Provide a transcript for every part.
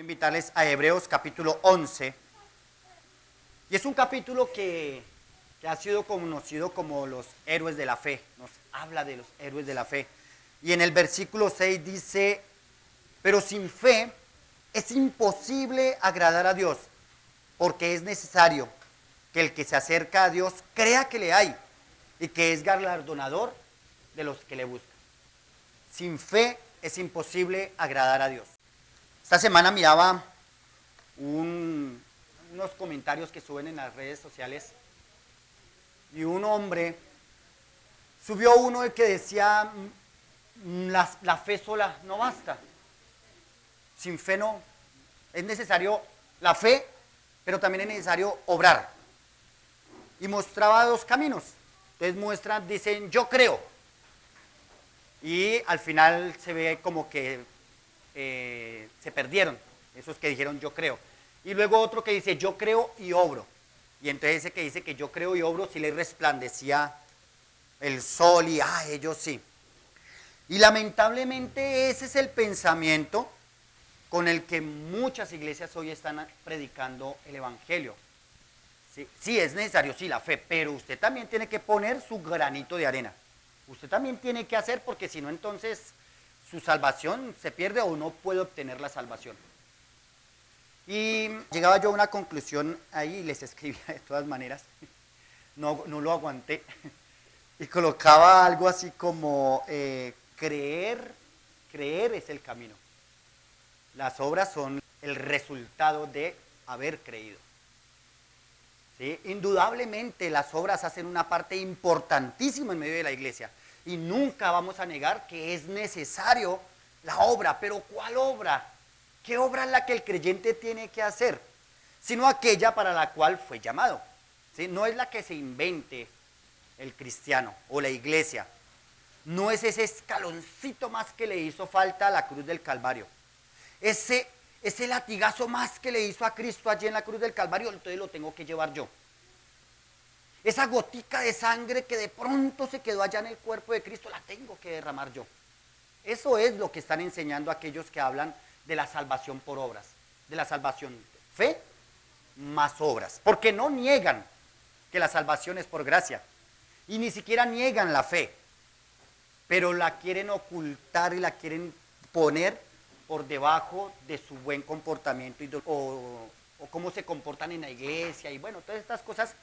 Invitarles a Hebreos capítulo 11. Y es un capítulo que ha sido conocido como los héroes de la fe. Nos habla de los héroes de la fe. Y en el versículo 6 dice, pero sin fe es imposible agradar a Dios, porque es necesario que el que se acerca a Dios crea que le hay y que es galardonador de los que le buscan. Sin fe es imposible agradar a Dios. Esta semana miraba unos comentarios que suben en las redes sociales y un hombre subió uno que decía, la fe sola no basta, sin fe no, es necesario la fe, pero también es necesario obrar. Y mostraba dos caminos, entonces dicen yo creo, y al final se ve como que se perdieron, esos que dijeron yo creo. Y luego otro que dice yo creo y obro. Y entonces ese que dice que yo creo y obro, sí le resplandecía el sol y ellos sí. Y lamentablemente ese es el pensamiento con el que muchas iglesias hoy están predicando el evangelio. Sí, es necesario, sí, la fe, pero usted también tiene que poner su granito de arena. Usted también tiene que hacer, porque si no, entonces su salvación se pierde o no puede obtener la salvación. Y llegaba yo a una conclusión ahí y les escribía de todas maneras, no lo aguanté, y colocaba algo así como creer es el camino. Las obras son el resultado de haber creído. ¿Sí? Indudablemente las obras hacen una parte importantísima en medio de la iglesia y nunca vamos a negar que es necesario la obra, pero ¿cuál obra? ¿Qué obra es la que el creyente tiene que hacer? Sino aquella para la cual fue llamado. ¿Sí? No es la que se invente el cristiano o la iglesia. No es ese escaloncito más que le hizo falta a la cruz del Calvario. Ese latigazo más que le hizo a Cristo allí en la cruz del Calvario, entonces lo tengo que llevar yo. Esa gotica de sangre que de pronto se quedó allá en el cuerpo de Cristo, la tengo que derramar yo. Eso es lo que están enseñando aquellos que hablan de la salvación por obras, de la salvación fe más obras, porque no niegan que la salvación es por gracia y ni siquiera niegan la fe, pero la quieren ocultar y la quieren poner por debajo de su buen comportamiento o cómo se comportan en la iglesia y bueno, todas estas cosas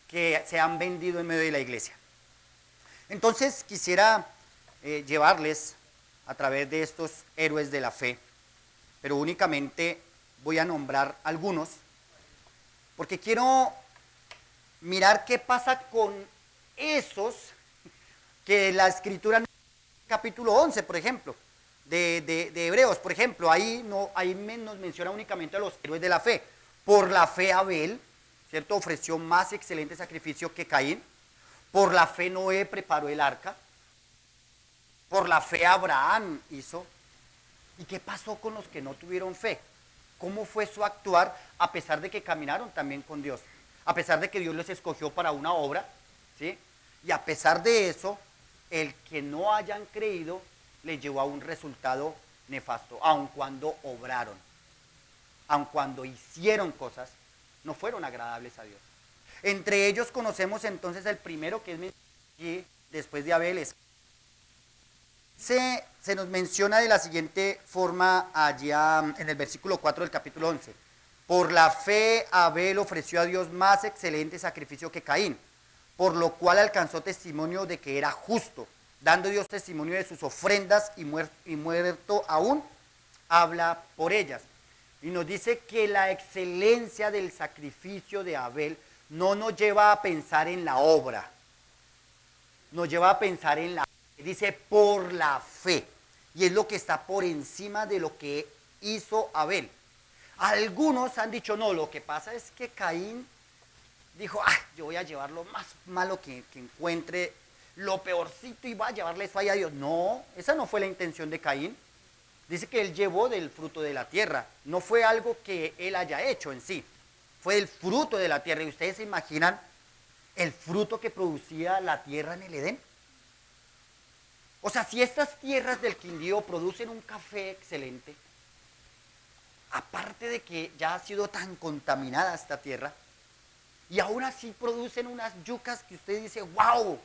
que se han vendido en medio de la iglesia. Entonces quisiera llevarles a través de estos héroes de la fe, pero únicamente voy a nombrar algunos, porque quiero mirar qué pasa con esos que la escritura en el capítulo 11, por ejemplo, de Hebreos, por ejemplo, ahí nos menciona únicamente a los héroes de la fe. Por la fe Abel, ¿cierto? Ofreció más excelente sacrificio que Caín. Por la fe Noé preparó el arca. Por la fe Abraham hizo. ¿Y qué pasó con los que no tuvieron fe? ¿Cómo fue su actuar a pesar de que caminaron también con Dios? A pesar de que Dios les escogió para una obra, ¿sí? Y a pesar de eso, el que no hayan creído les llevó a un resultado nefasto, aun cuando obraron, aun cuando hicieron cosas, no fueron agradables a Dios. Entre ellos conocemos entonces el primero que es aquí, después de Abel. Se nos menciona de la siguiente forma allá en el versículo 4 del capítulo 11. Por la fe Abel ofreció a Dios más excelente sacrificio que Caín, por lo cual alcanzó testimonio de que era justo, dando Dios testimonio de sus ofrendas y muerto aún, habla por ellas. Y nos dice que la excelencia del sacrificio de Abel no nos lleva a pensar en la obra, nos lleva a pensar en la fe. Dice por la fe, y es lo que está por encima de lo que hizo Abel. Algunos han dicho, no, lo que pasa es que Caín dijo, yo voy a llevar lo más malo que encuentre, lo peorcito, y va a llevarle eso ahí a Dios. No, esa no fue la intención de Caín. Dice que él llevó del fruto de la tierra, no fue algo que él haya hecho en sí, fue el fruto de la tierra. ¿Y ustedes se imaginan el fruto que producía la tierra en el Edén? O sea, si estas tierras del Quindío producen un café excelente, aparte de que ya ha sido tan contaminada esta tierra, y aún así producen unas yucas que usted dice, wow,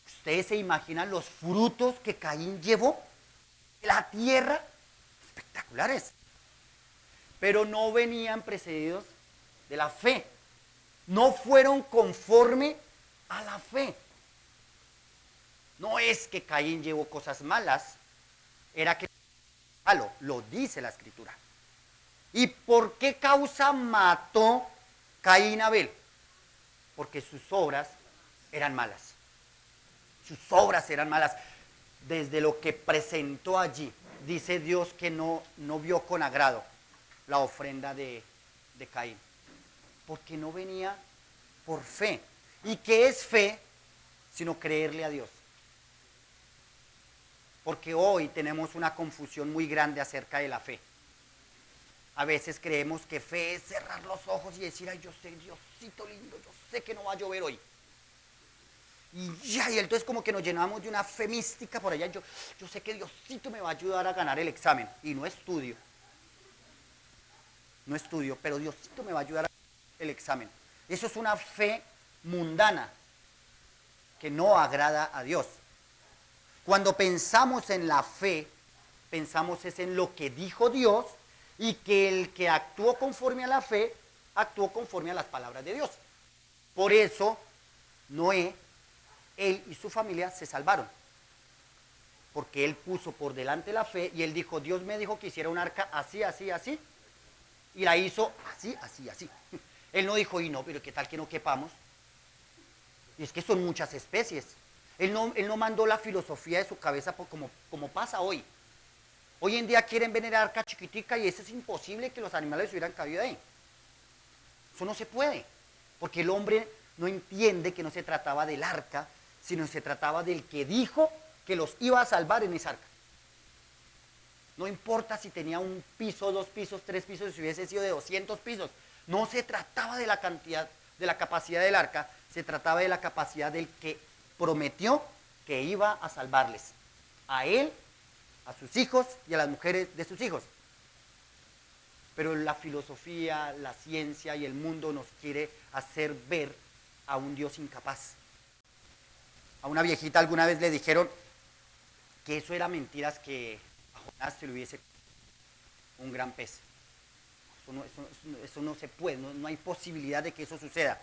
ustedes se imaginan los frutos que Caín llevó de la tierra, espectaculares, pero no venían precedidos de la fe, no fueron conforme a la fe. No es que Caín llevó cosas malas, era que malo, lo dice la escritura. ¿Y por qué causa mató Caín a Abel? Porque sus obras eran malas. Sus obras eran malas. Desde lo que presentó allí, dice Dios que no vio con agrado la ofrenda de Caín. Porque no venía por fe. ¿Y qué es fe? Sino creerle a Dios. Porque hoy tenemos una confusión muy grande acerca de la fe. A veces creemos que fe es cerrar los ojos y decir, ay, yo sé, Diosito lindo, yo sé que no va a llover hoy. Y entonces como que nos llenamos de una fe mística por allá, yo sé que Diosito me va a ayudar a ganar el examen. Y no estudio, pero Diosito me va a ayudar a ganar el examen. Eso es una fe mundana que no agrada a Dios. Cuando pensamos en la fe, pensamos es en lo que dijo Dios y que el que actuó conforme a la fe, actuó conforme a las palabras de Dios. Por eso, Noé, él y su familia se salvaron. Porque él puso por delante la fe y él dijo, Dios me dijo que hiciera un arca así, así, así. Y la hizo así, así, así. Él no dijo, y no, pero ¿qué tal que no quepamos? Y es que son muchas especies. Él no mandó la filosofía de su cabeza como pasa hoy. Hoy en día quieren venerar arca chiquitica y eso es imposible que los animales hubieran cabido ahí. Eso no se puede, porque el hombre no entiende que no se trataba del arca, sino se trataba del que dijo que los iba a salvar en esa arca. No importa si tenía un piso, 2 pisos, 3 pisos, si hubiese sido de 200 pisos. No se trataba de la cantidad, de la capacidad del arca, se trataba de la capacidad del que prometió que iba a salvarles. A él, a sus hijos y a las mujeres de sus hijos. Pero la filosofía, la ciencia y el mundo nos quiere hacer ver a un Dios incapaz. A una viejita alguna vez le dijeron que eso era mentiras, que a Jonás se le hubiese un gran pez. Eso no se puede, no hay posibilidad de que eso suceda.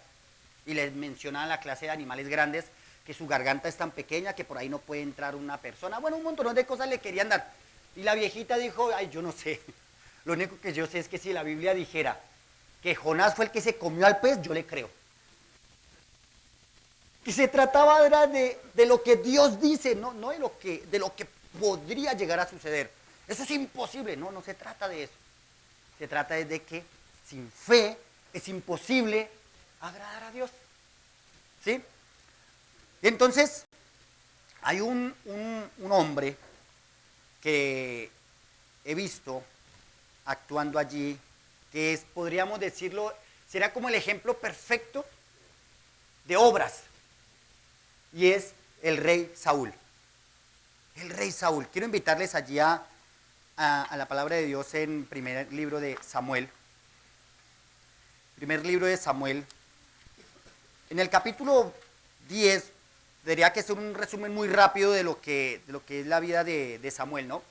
Y les mencionaban la clase de animales grandes, que su garganta es tan pequeña que por ahí no puede entrar una persona. Bueno, un montón de cosas le querían dar. Y la viejita dijo, ay, yo no sé. Lo único que yo sé es que si la Biblia dijera que Jonás fue el que se comió al pez, yo le creo. Que se trataba era de lo que Dios dice, no de lo que podría llegar a suceder. Eso es imposible. No se trata de eso. Se trata de que sin fe es imposible agradar a Dios. ¿Sí? Y entonces, hay un hombre que he visto actuando allí, que es, podríamos decirlo, será como el ejemplo perfecto de obras, y es el rey Saúl. El rey Saúl. Quiero invitarles allí a la palabra de Dios en primer libro de Samuel. Primer libro de Samuel. En el capítulo 10, diría que es un resumen muy rápido de lo que es la vida de Samuel, ¿no?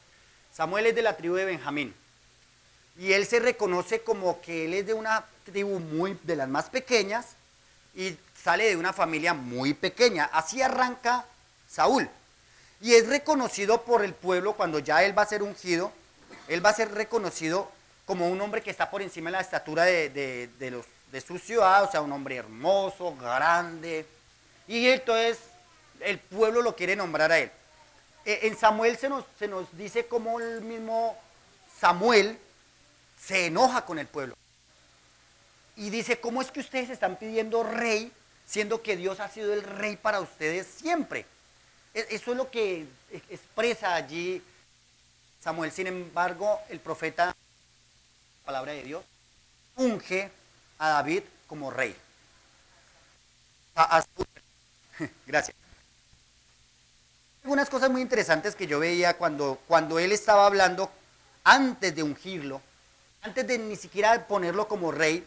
Samuel es de la tribu de Benjamín. Y él se reconoce como que él es de una tribu de las más pequeñas y sale de una familia muy pequeña. Así arranca Saúl. Y es reconocido por el pueblo cuando ya él va a ser ungido. Él va a ser reconocido como un hombre que está por encima de la estatura de su ciudad, o sea, un hombre hermoso, grande. Y entonces el pueblo lo quiere nombrar a él. En Samuel se nos dice cómo el mismo Samuel se enoja con el pueblo. Y dice, ¿cómo es que ustedes están pidiendo rey, siendo que Dios ha sido el rey para ustedes siempre? Eso es lo que expresa allí Samuel. Sin embargo, el profeta, la palabra de Dios, unge a David como rey. Gracias. Algunas cosas muy interesantes que yo veía cuando él estaba hablando antes de ungirlo. antes de ni siquiera ponerlo como rey,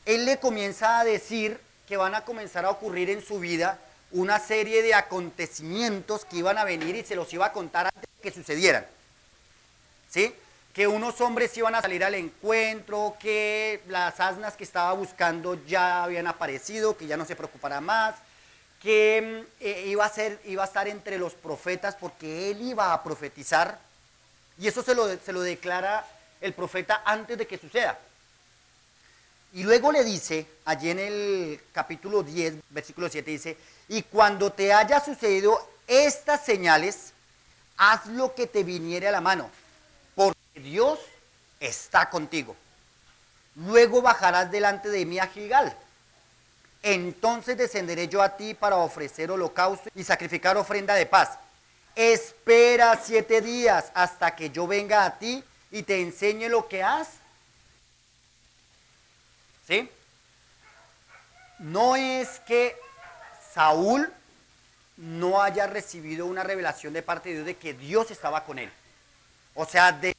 él le comienza a decir que van a comenzar a ocurrir en su vida una serie de acontecimientos que iban a venir y se los iba a contar antes de que sucedieran. ¿Sí? Que unos hombres iban a salir al encuentro, que las asnas que estaba buscando ya habían aparecido, que ya no se preocupara más, que iba a estar entre los profetas porque él iba a profetizar, y eso se lo declara el profeta antes de que suceda. Y luego le dice, allí en el capítulo 10, versículo 7, dice, y cuando te haya sucedido estas señales, haz lo que te viniere a la mano, porque Dios está contigo. Luego bajarás delante de mí a Gilgal. Entonces descenderé yo a ti para ofrecer holocausto y sacrificar ofrenda de paz. Espera 7 días hasta que yo venga a ti y te enseñe lo que has. ¿Sí? No es que Saúl no haya recibido una revelación de parte de Dios de que Dios estaba con él. O sea, de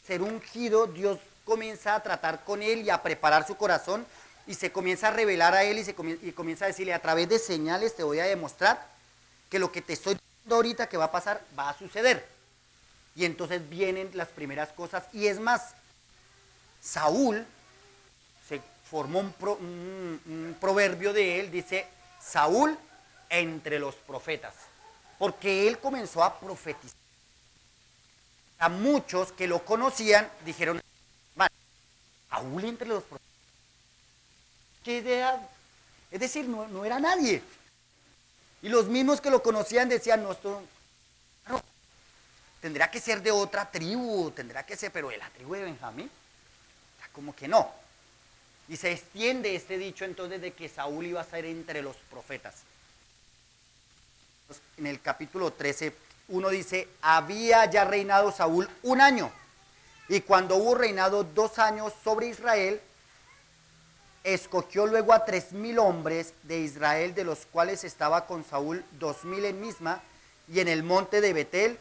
ser ungido, Dios comienza a tratar con él y a preparar su corazón y se comienza a revelar a él y comienza a decirle, a través de señales te voy a demostrar que lo que te estoy diciendo ahorita que va a pasar, va a suceder. Y entonces vienen las primeras cosas. Y es más, Saúl, se formó un proverbio de él, dice, Saúl entre los profetas. Porque él comenzó a profetizar. A muchos que lo conocían dijeron, Saúl entre los profetas. ¿Qué idea? Es decir, no era nadie. Y los mismos que lo conocían decían, no, esto no, tendrá que ser de otra tribu, tendrá que ser, pero de la tribu de Benjamín, o sea, como que no. Y se extiende este dicho entonces de que Saúl iba a ser entre los profetas. En el capítulo 13, uno dice, había ya reinado Saúl 1 año, y cuando hubo reinado 2 años sobre Israel, escogió luego a 3,000 hombres de Israel, de los cuales estaba con Saúl 2,000 en Misma y en el monte de Betel,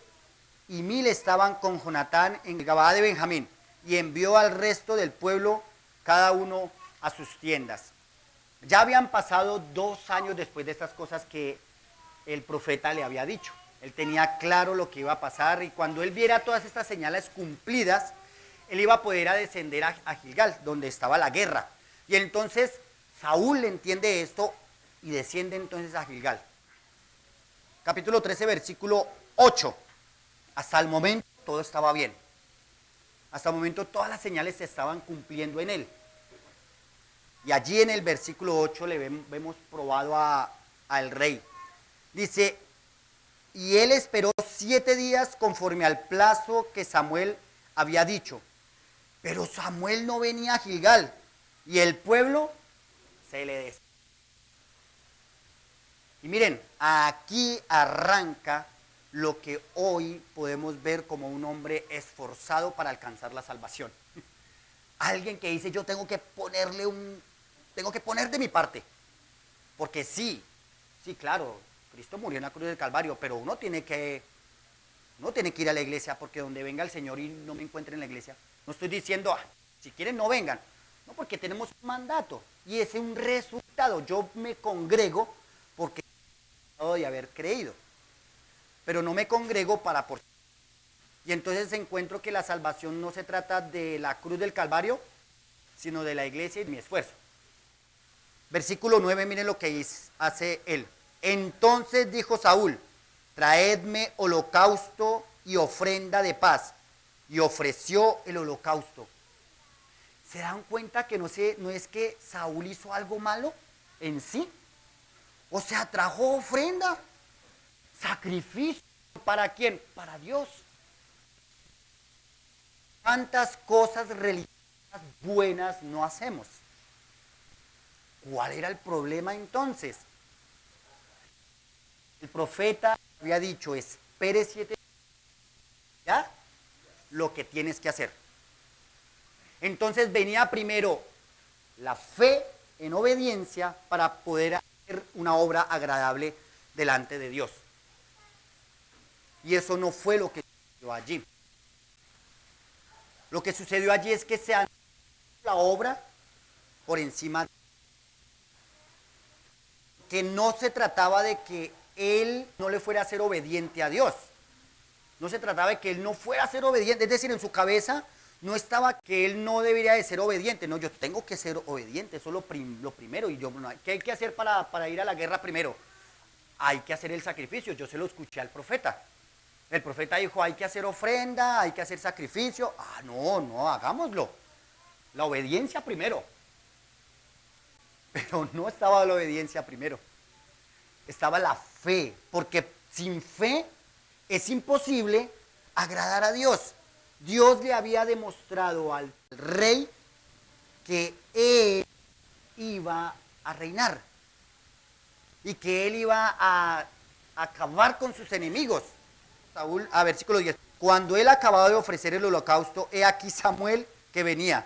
y 1,000 estaban con Jonatán en Gabaa de Benjamín, y envió al resto del pueblo, cada uno a sus tiendas. Ya habían pasado 2 años después de estas cosas que el profeta le había dicho. Él tenía claro lo que iba a pasar, y cuando él viera todas estas señales cumplidas, él iba a poder descender a Gilgal, donde estaba la guerra. Y entonces Saúl entiende esto y desciende entonces a Gilgal. Capítulo 13, versículo 8. Hasta el momento todo estaba bien. Hasta el momento todas las señales se estaban cumpliendo en él. Y allí en el versículo 8 le vemos probado al rey. Dice, y él esperó 7 días conforme al plazo que Samuel había dicho. Pero Samuel no venía a Gilgal. Y el pueblo se le des. Y miren, aquí arranca lo que hoy podemos ver como un hombre esforzado para alcanzar la salvación. Alguien que dice, yo tengo que poner de mi parte. Porque sí, claro, Cristo murió en la cruz del Calvario, pero uno tiene que ir a la iglesia, porque donde venga el Señor y no me encuentre en la iglesia, no estoy diciendo, si quieren no vengan. No, porque tenemos un mandato y ese es un resultado. Yo me congrego porque de haber creído, pero no me congrego para por. Y entonces encuentro que la salvación no se trata de la cruz del Calvario, sino de la iglesia y de mi esfuerzo. Versículo 9, miren lo que hace él. Entonces dijo Saúl, traedme holocausto y ofrenda de paz. Y ofreció el holocausto. ¿Se dan cuenta que no es que Saúl hizo algo malo en sí? O sea, trajo ofrenda, sacrificio. ¿Para quién? Para Dios. ¿Cuántas cosas religiosas buenas no hacemos? ¿Cuál era el problema entonces? El profeta había dicho, espere 7 días, ¿ya? Lo que tienes que hacer. Entonces venía primero la fe en obediencia para poder hacer una obra agradable delante de Dios. Y eso no fue lo que sucedió allí. Lo que sucedió allí es que se anuló la obra por encima, que no se trataba de que él no le fuera a ser obediente a Dios. No se trataba de que él no fuera a ser obediente, es decir, en su cabeza no estaba que él no debería de ser obediente. No, yo tengo que ser obediente, eso es lo primero. Y yo, ¿qué hay que hacer para ir a la guerra primero? Hay que hacer el sacrificio. Yo se lo escuché al profeta. El profeta dijo, hay que hacer ofrenda, hay que hacer sacrificio. Ah, no, hagámoslo. La obediencia primero. Pero no estaba la obediencia primero. Estaba la fe, porque sin fe es imposible agradar a Dios. Dios le había demostrado al rey que él iba a reinar y que él iba a acabar con sus enemigos. Saúl, versículo 10. Cuando él acababa de ofrecer el holocausto, he aquí Samuel que venía,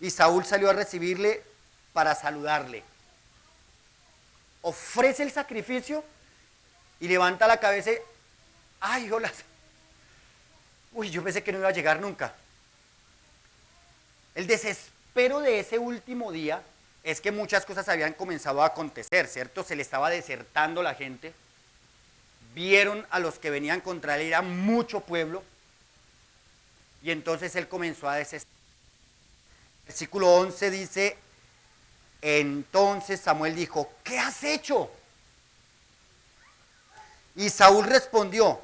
y Saúl salió a recibirle para saludarle. Ofrece el sacrificio y levanta la cabeza y, ay, hola. Uy, yo pensé que no iba a llegar nunca. El desespero de ese último día es que muchas cosas habían comenzado a acontecer, ¿cierto? Se le estaba desertando la gente. Vieron a los que venían contra él, era mucho pueblo. Y entonces él comenzó a desesperar. Versículo 11 dice, entonces Samuel dijo, ¿qué has hecho? Y Saúl respondió,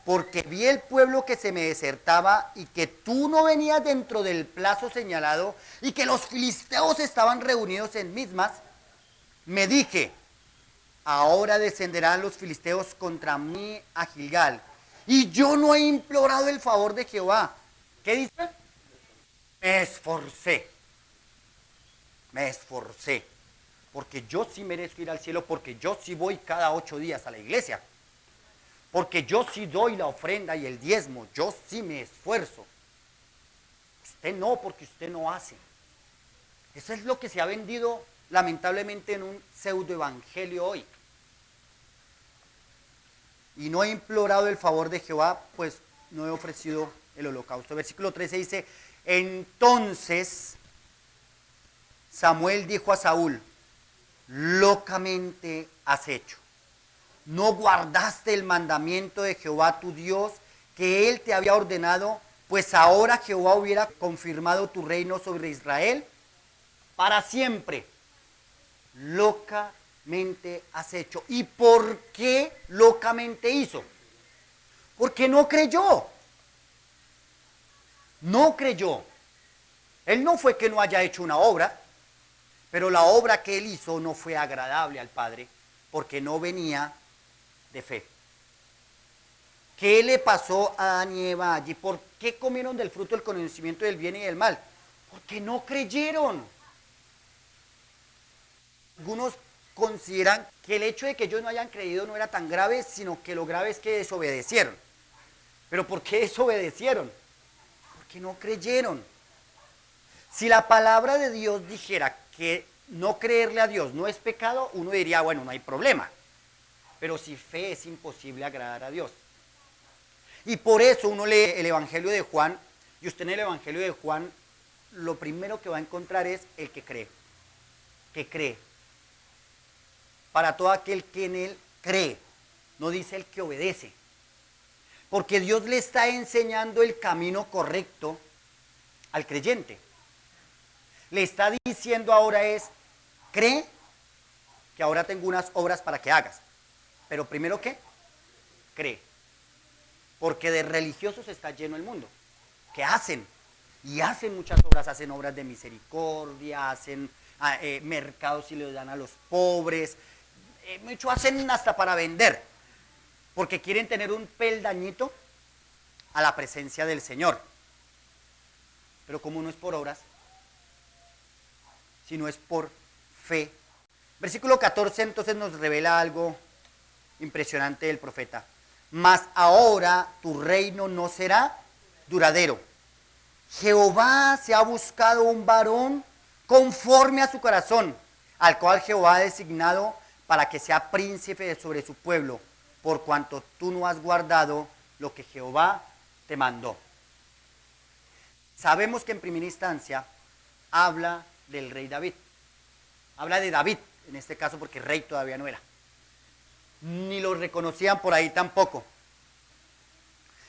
porque vi el pueblo que se me desertaba y que tú no venías dentro del plazo señalado y que los filisteos estaban reunidos en Mismas, me dije, ahora descenderán los filisteos contra mí a Gilgal, y yo no he implorado el favor de Jehová. ¿Qué dice? Me esforcé, porque yo sí merezco ir al cielo, porque yo sí voy cada 8 días a la iglesia, porque yo sí doy la ofrenda y el diezmo, yo sí me esfuerzo. Usted no, porque usted no hace. Eso es lo que se ha vendido lamentablemente en un pseudo evangelio hoy. Y no he implorado el favor de Jehová, pues no he ofrecido el holocausto. Versículo 13 dice, entonces Samuel dijo a Saúl, locamente has hecho. No guardaste el mandamiento de Jehová tu Dios, que él te había ordenado, pues ahora Jehová hubiera confirmado tu reino sobre Israel para siempre. Locamente has hecho. ¿Y por qué locamente hizo? Porque no creyó. No creyó. Él no fue que no haya hecho una obra, pero la obra que él hizo no fue agradable al Padre, porque no venía de fe. ¿Qué le pasó a Adán y Eva allí? ¿Por qué comieron del fruto del conocimiento del bien y del mal? Porque no creyeron. Algunos consideran que el hecho de que ellos no hayan creído no era tan grave, sino que lo grave es que desobedecieron. ¿Pero por qué desobedecieron? Porque no creyeron. Si la palabra de Dios dijera que no creerle a Dios no es pecado, uno diría, bueno, no hay problema. Pero si fe es imposible agradar a Dios. Y por eso uno lee el Evangelio de Juan, y usted en el Evangelio de Juan, lo primero que va a encontrar es el que cree. Que cree. Para todo aquel que en él cree, no dice el que obedece. Porque Dios le está enseñando el camino correcto al creyente. Le está diciendo ahora es, cree que ahora tengo unas obras para que hagas. Pero primero, ¿qué? Cree. Porque de religiosos está lleno el mundo. Que hacen. Y hacen muchas obras. Hacen obras de misericordia. Hacen mercados y les dan a los pobres. Mucho hacen hasta para vender. Porque quieren tener un peldañito a la presencia del Señor. Pero como no es por obras, sino es por fe. Versículo 14 entonces nos revela algo impresionante del profeta. Mas ahora tu reino no será duradero. Jehová se ha buscado un varón conforme a su corazón, al cual Jehová ha designado para que sea príncipe sobre su pueblo, por cuanto tú no has guardado lo que Jehová te mandó. Sabemos que en primera instancia habla del rey David. Habla de David, en este caso porque rey todavía no era. Ni lo reconocían por ahí tampoco.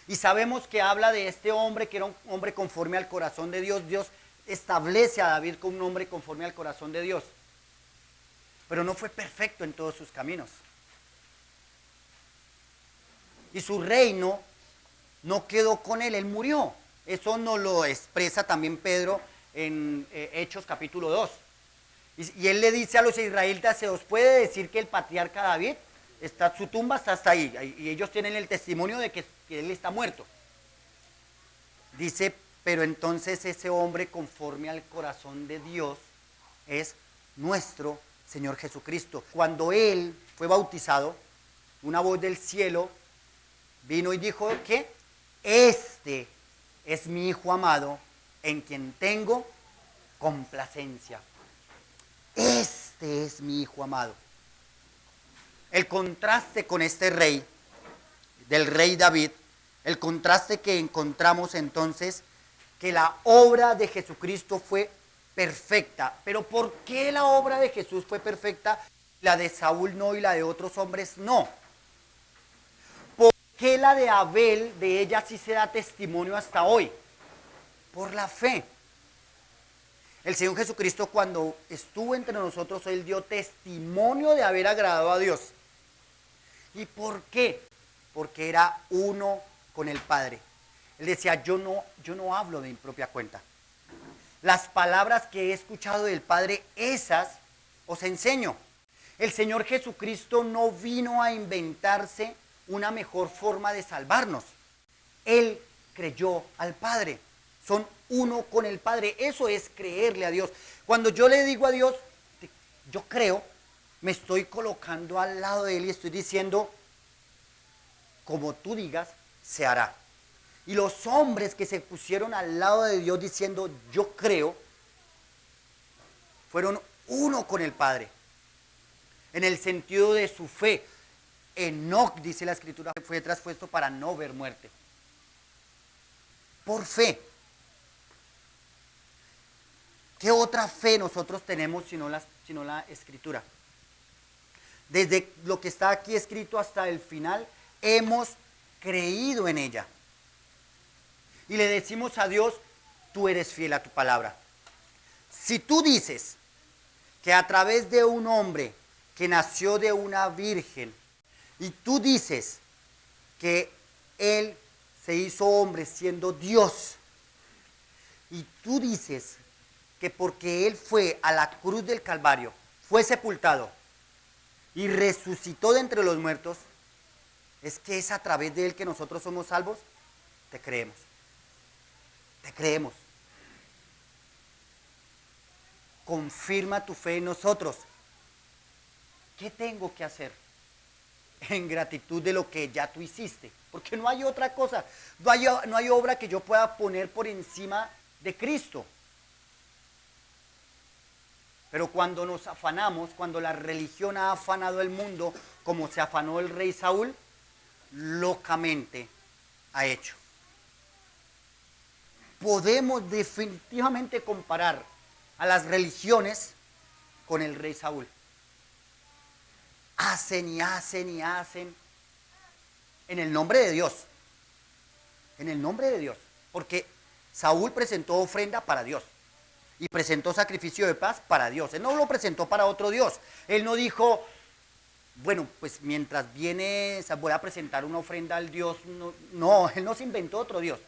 Y sabemos que habla de este hombre que era un hombre conforme al corazón de Dios. Dios establece a David como un hombre conforme al corazón de Dios. Pero no fue perfecto en todos sus caminos. Y su reino no quedó con él murió. Eso nos lo expresa también Pedro en Hechos capítulo 2. Y él le dice a los israelitas, ¿se os puede decir que el patriarca David, su tumba está hasta ahí? Y ellos tienen el testimonio de que él está muerto. Dice, pero entonces ese hombre conforme al corazón de Dios es nuestro Señor Jesucristo. Cuando él fue bautizado, una voz del cielo vino y dijo que este es mi Hijo amado en quien tengo complacencia. Este es mi Hijo amado. El contraste con este rey, del rey David, el contraste que encontramos entonces, que la obra de Jesucristo fue perfecta. Pero ¿por qué la obra de Jesús fue perfecta? La de Saúl no y la de otros hombres no. ¿Por qué la de Abel, de ella sí se da testimonio hasta hoy? Por la fe. El Señor Jesucristo cuando estuvo entre nosotros, Él dio testimonio de haber agradado a Dios. ¿Y por qué? Porque era uno con el Padre. Él decía, yo no hablo de mi propia cuenta. Las palabras que he escuchado del Padre, esas os enseño. El Señor Jesucristo no vino a inventarse una mejor forma de salvarnos. Él creyó al Padre. Son uno con el Padre. Eso es creerle a Dios. Cuando yo le digo a Dios, yo creo, me estoy colocando al lado de Él y estoy diciendo, como tú digas, se hará. Y los hombres que se pusieron al lado de Dios diciendo, yo creo, fueron uno con el Padre. En el sentido de su fe. Enoc, dice la Escritura, fue traspuesto para no ver muerte. Por fe. ¿Qué otra fe nosotros tenemos sino la Escritura? Desde lo que está aquí escrito hasta el final, hemos creído en ella. Y le decimos a Dios, tú eres fiel a tu palabra. Si tú dices que a través de un hombre que nació de una virgen, y tú dices que Él se hizo hombre siendo Dios, y tú dices que porque Él fue a la cruz del Calvario, fue sepultado y resucitó de entre los muertos, es que es a través de Él que nosotros somos salvos, te creemos. Te creemos. Confirma tu fe en nosotros. ¿Qué tengo que hacer? En gratitud de lo que ya tú hiciste. Porque no hay otra cosa. No hay obra que yo pueda poner por encima de Cristo. Pero cuando nos afanamos, cuando la religión ha afanado el mundo, como se afanó el rey Saúl, locamente ha hecho. Podemos definitivamente comparar a las religiones con el rey Saúl. Hacen y hacen y hacen en el nombre de Dios. En el nombre de Dios. Porque Saúl presentó ofrenda para Dios. Y presentó sacrificio de paz para Dios. Él no lo presentó para otro Dios. Él no dijo, bueno, pues mientras viene, voy a presentar una ofrenda al Dios. No, él no se inventó otro Dios.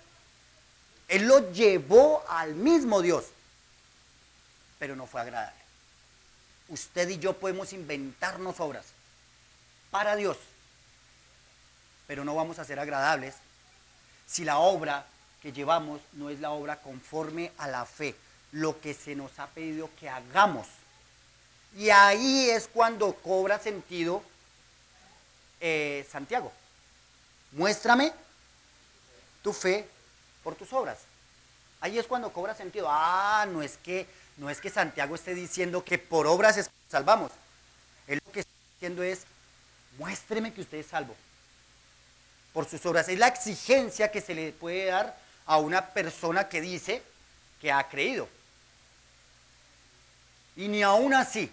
Él lo llevó al mismo Dios, pero no fue agradable. Usted y yo podemos inventarnos obras para Dios, pero no vamos a ser agradables si la obra que llevamos no es la obra conforme a la fe, lo que se nos ha pedido que hagamos. Y ahí es cuando cobra sentido Santiago. Muéstrame tu fe por tus obras. Ahí es cuando cobra sentido. No es que Santiago esté diciendo que por obras es que nos salvamos. Él lo que está diciendo es, muéstreme que usted es salvo por sus obras. Es la exigencia que se le puede dar a una persona que dice que ha creído. Y ni aún así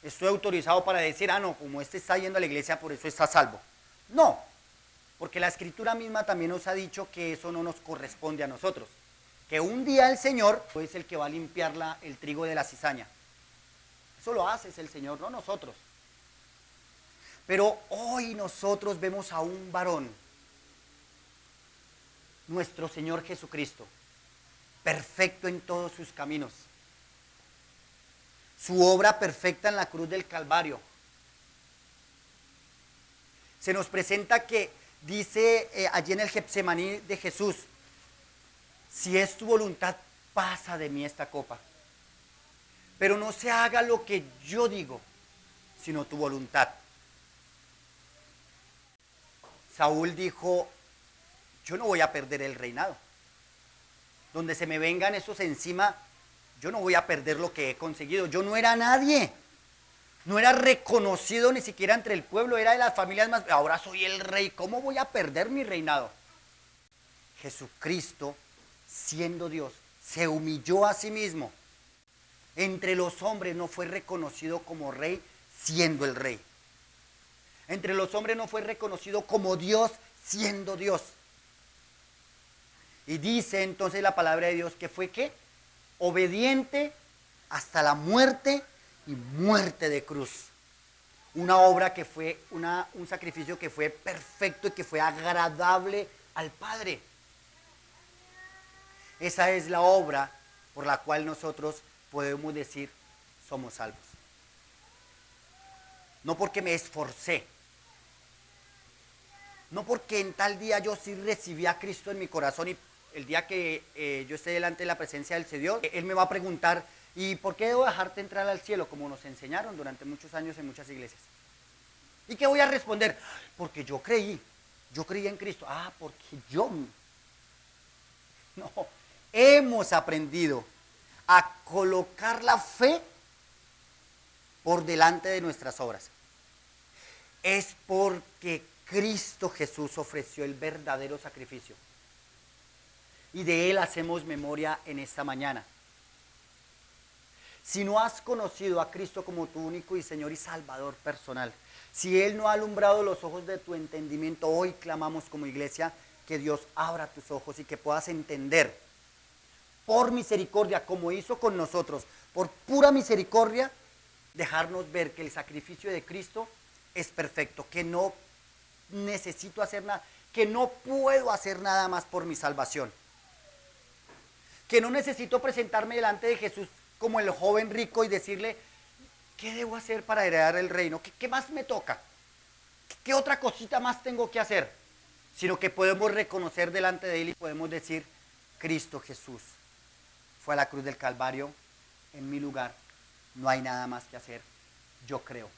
estoy autorizado para decir, ah, no, como este está yendo a la iglesia, por eso está salvo. No, porque la Escritura misma también nos ha dicho que eso no nos corresponde a nosotros. Que un día el Señor es el que va a limpiar el trigo de la cizaña. Eso lo hace el Señor, no nosotros. Pero hoy nosotros vemos a un varón, nuestro Señor Jesucristo, perfecto en todos sus caminos. Su obra perfecta en la cruz del Calvario. Se nos presenta que dice allí en el Getsemaní de Jesús, si es tu voluntad, pasa de mí esta copa. Pero no se haga lo que yo digo, sino tu voluntad. Saúl dijo, yo no voy a perder el reinado. Donde se me vengan esos encima, yo no voy a perder lo que he conseguido. Yo no era nadie. No era reconocido ni siquiera entre el pueblo, era de las familias más... Ahora soy el rey, ¿cómo voy a perder mi reinado? Jesucristo, siendo Dios, se humilló a sí mismo. Entre los hombres no fue reconocido como rey, siendo el rey. Entre los hombres no fue reconocido como Dios, siendo Dios. Y dice entonces la palabra de Dios que fue ¿qué? Obediente hasta la muerte y muerte de cruz. Una obra que fue, un sacrificio que fue perfecto y que fue agradable al Padre. Esa es la obra por la cual nosotros podemos decir somos salvos. No porque me esforcé, no porque en tal día yo sí recibí a Cristo en mi corazón y el día que yo esté delante de la presencia del Señor, Él me va a preguntar, ¿y por qué debo dejarte entrar al cielo? Como nos enseñaron durante muchos años en muchas iglesias. ¿Y qué voy a responder? Porque yo creí en Cristo. Ah, porque yo... No, hemos aprendido a colocar la fe por delante de nuestras obras. Es porque Cristo Jesús ofreció el verdadero sacrificio. Y de Él hacemos memoria en esta mañana. Si no has conocido a Cristo como tu único y Señor y Salvador personal, si Él no ha alumbrado los ojos de tu entendimiento, hoy clamamos como iglesia que Dios abra tus ojos y que puedas entender por misericordia, como hizo con nosotros, por pura misericordia, dejarnos ver que el sacrificio de Cristo es perfecto, que no necesito hacer nada, que no puedo hacer nada más por mi salvación. Que no necesito presentarme delante de Jesús como el joven rico y decirle, ¿qué debo hacer para heredar el reino? ¿Qué más me toca? ¿Qué otra cosita más tengo que hacer? Sino que podemos reconocer delante de Él y podemos decir, Cristo Jesús fue a la cruz del Calvario en mi lugar, no hay nada más que hacer, yo creo.